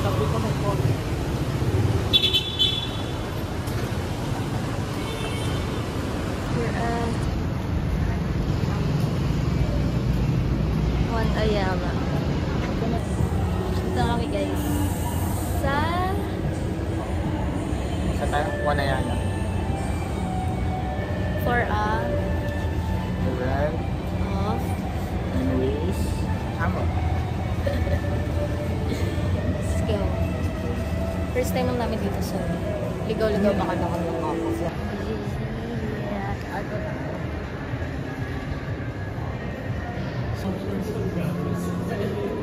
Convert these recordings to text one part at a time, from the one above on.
Sabi ko may phone. We're at One Ayama. Dito kami guys. Sa tayo? One Ayala. For a Rent. Of Anyways. Amo. Let's go. First time lang namin dito so ligaw-ligaw pa kami ng office.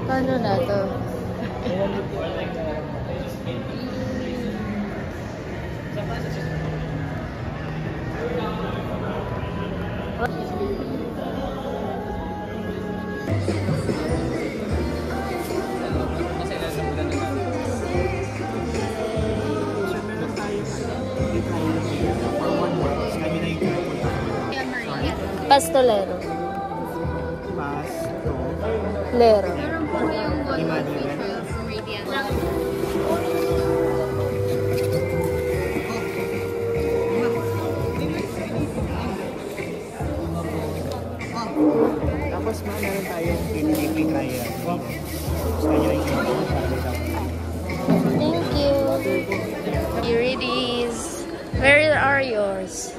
Paano na to? Pastolero. Lero. Tapos meron tayong piniping kaya. Thank you. Here it is. Where are yours?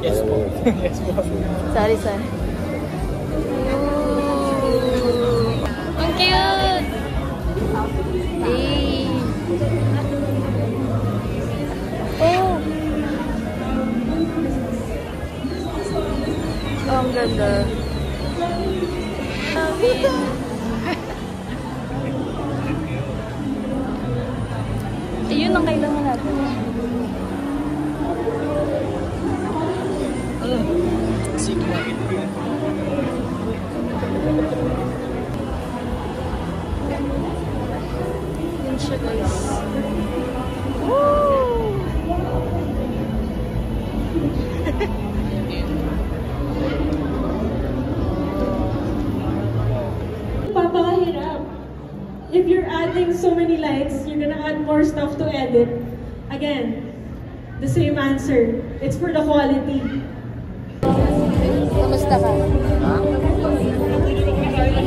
Yes po. Yes po. Sorry, sorry. Ang cute! Hey! Oh! Oh, ang ganda. Ayun ang kailangan natin. Yun siya guys. Woo! Papakahirap. If you're adding so many lights, you're gonna add more stuff to edit. Again, the same answer. It's for the quality. Kamusta ka?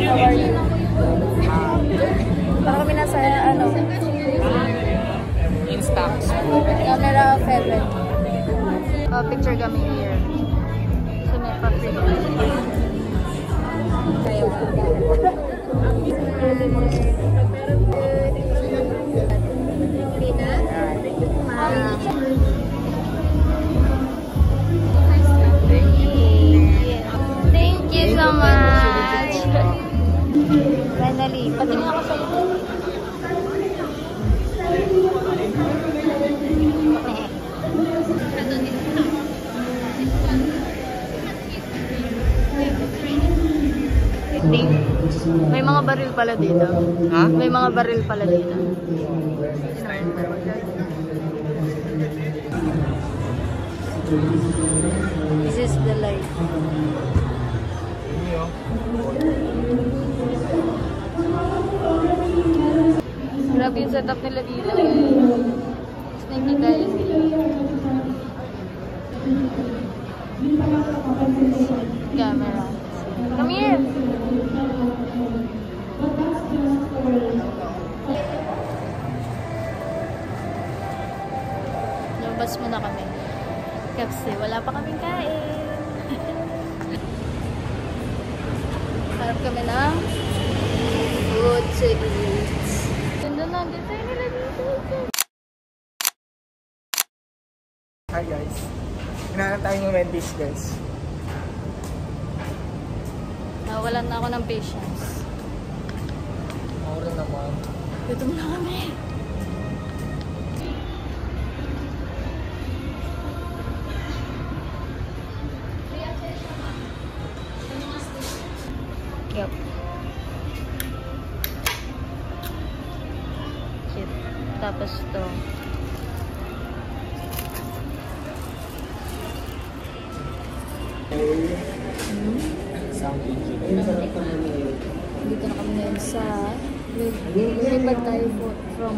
How are you? Para kami nasa, ano? Instax. Camera 7. Picture kami here. So may pa-free. Thank you so much. Finally, patingin ako sa'yo. May mga baril pala dito. Ha? May mga baril pala dito. This is the light. Grabe yung setup nila dito. Mas nakikita yun nila. Camera. Come here! Lumabas muna kami. Kasi wala pa kaming kain. Harap kami ng food to eat. Ganda na, ang design nila dito. Hi guys. Hinahanap tayo ng Wendy's guys. Nawalan na ako ng patience. Ako rin naman. Gutom na kami. Yup. Cute. Tapos to. Sound engineer. Dito na kami ngayon sa lumipad tayo from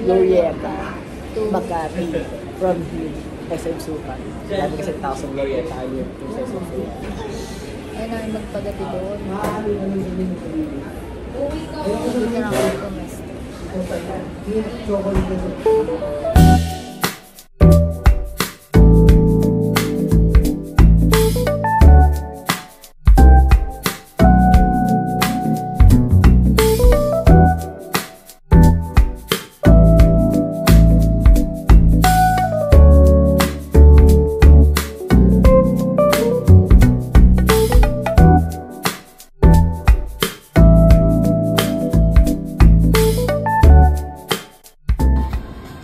Glorieta to Makati from here. SM Sukat. Dami kasi tao sa Glorieta ayun to sa SM Sukat. ayun namin magpagabi doon. Dito na kami kumesta.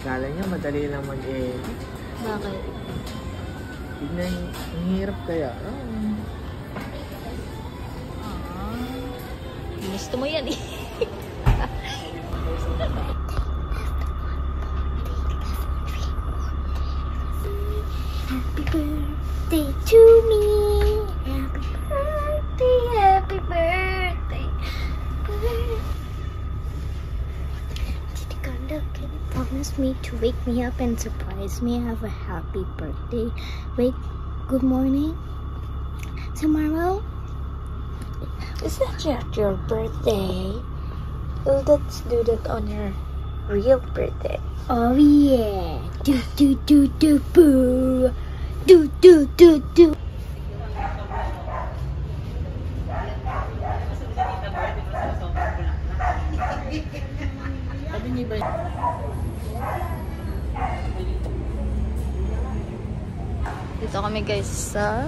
Kala niya madali lang mag-edit. Bakit? Tignan, ang hirap kaya. Gusto mo yan eh. Happy birthday to me. Happy birthday, happy birthday. Tita Ganda, can you promise me to wake me up and surprise me? Have a happy birthday. Wait, good morning. Tomorrow? Is that yet your birthday? Well, let's do that on your real birthday. Oh yeah. Do do do do boo. Do do do do. Sabi niya ba? Dito kami guys sa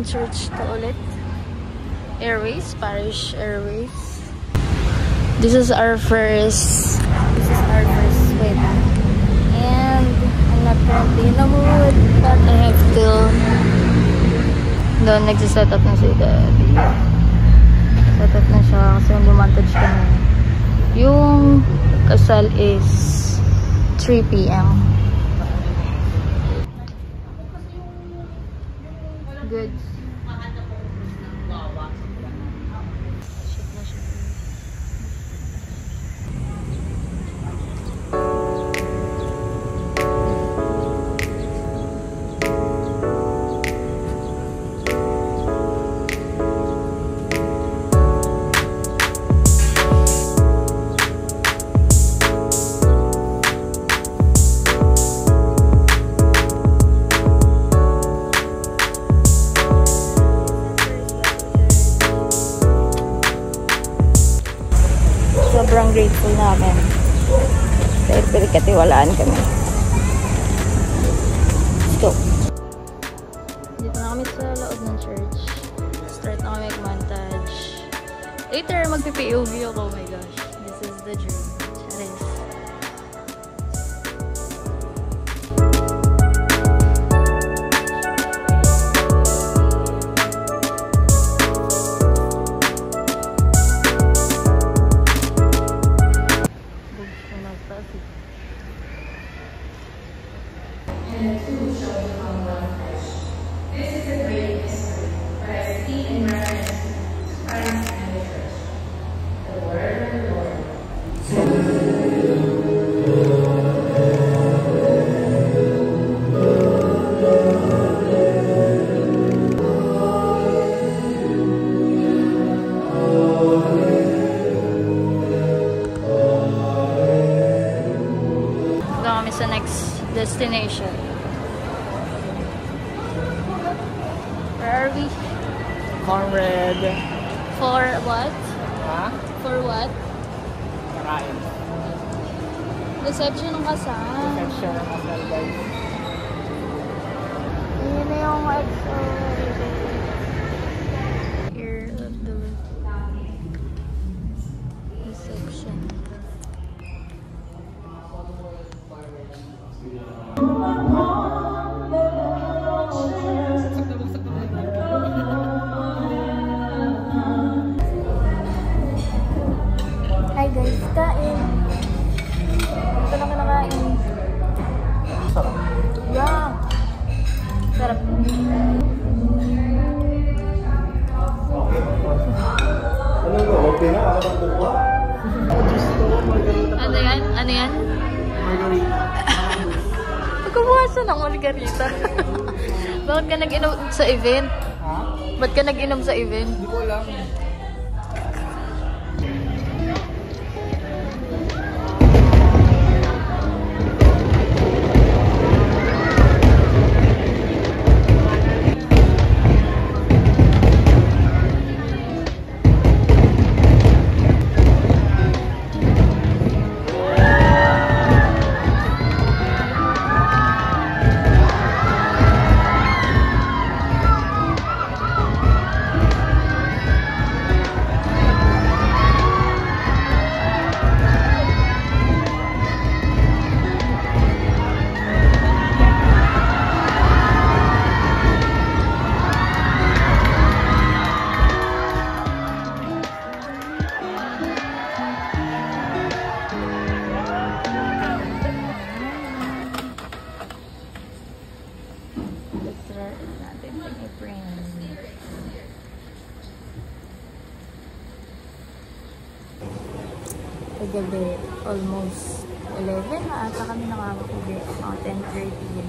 church to ulit. Airways, Parish Airways. This is our first swim. And I'm not currently in the mood, but I have to doon nagsiset up na si Daddy. Set up na siya kasi lumantage kami. Yung kasal is 3 PM. Good. Sobrang grateful namin dahil pinagkatiwalaan kami. Let's go. Dito na kami sa loob ng church. Start na kami mag-montage. Later, magpipi-POV ako. Oh my gosh. This is the dream. Charis. Sa next destination. Where are we? Conrad. For what? Ha? For what? Kakain. Reception ng kasal. Reception ng kasal, guys. Yun na yung here of the reception. Hi guys, kain. Ito na kinakain. Sarap. Yeah. Saan ang margarita? Bakit ka nag-inom sa event? Ha? Ba't ka nag-inom sa event? Hindi ko alam. Gabi, almost 11 na ata kami nakakakubi. Mga 10:30 yun.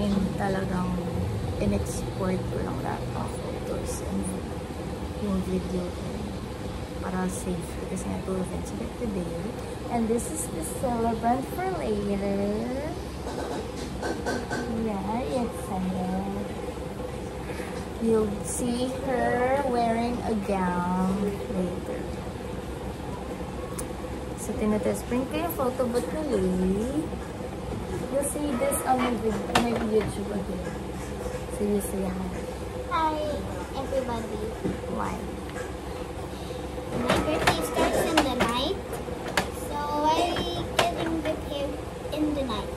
And talagang in-export ko lang lahat ng photos and yung video para safe kasi nga to events today. And this is the celebrant for later. Yeah, excited. You'll see her wearing a gown later. So, tinatest print ko yung photo booth na Lily. You'll see this on my YouTube again. So, you see how. Hi, everybody. Why? My birthday starts in the night, so I'm getting the cake in the night.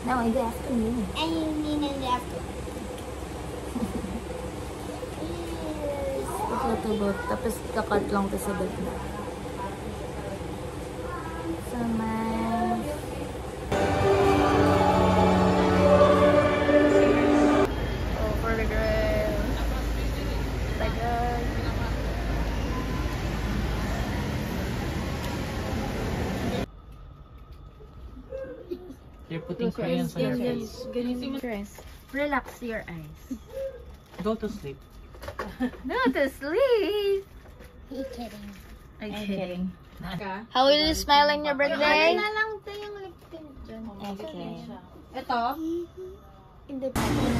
No, in the afternoon. And you mean in the afternoon. Yes. Photo booth. Tapos, kakat lang to sa gitna. So nice. Oh, for the grill. Like that. You're putting crayons on your face. Relax your eyes. Go to sleep. Go to sleep. You're kidding. I'm kidding. How will you smile on your birthday? Ano lang ito yung lip tint dyan. Okay. Ito? Independent.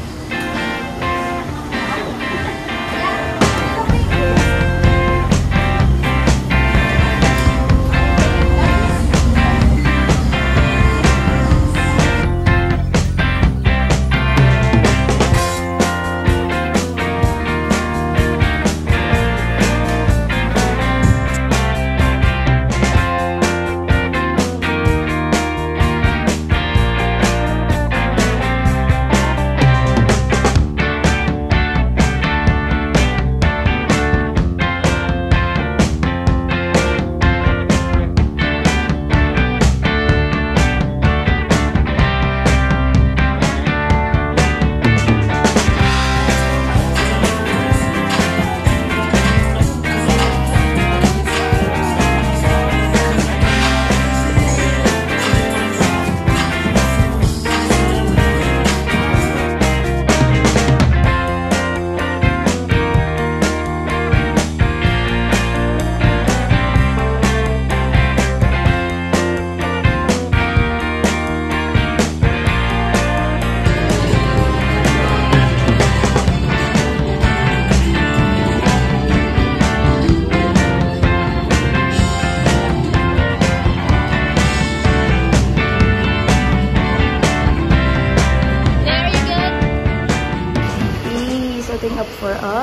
Up for a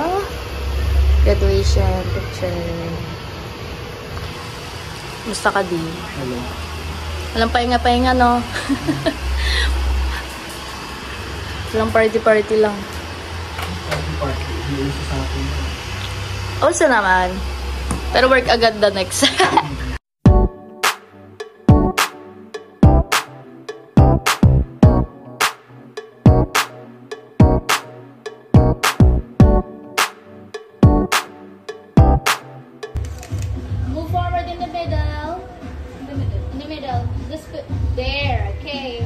graduation picture. Musta ka, di? Hello. Walang pahinga-pahinga, no? Walang party-party lang. Party. Hindi uso sa akin. Also naman. Pero work agad the next. Move forward in the middle. In the middle. Just put there. Okay.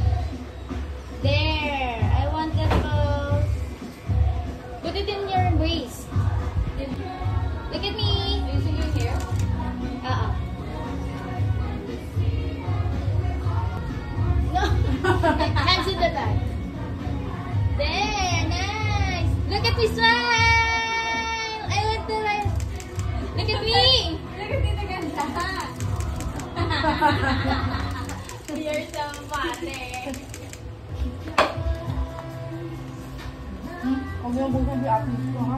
Hands in the back. There, nice. Look at me smile. I want to like. Look at me. Look at me, ganda. You're so funny. Huwag mo yung bukan di akin ito, ha?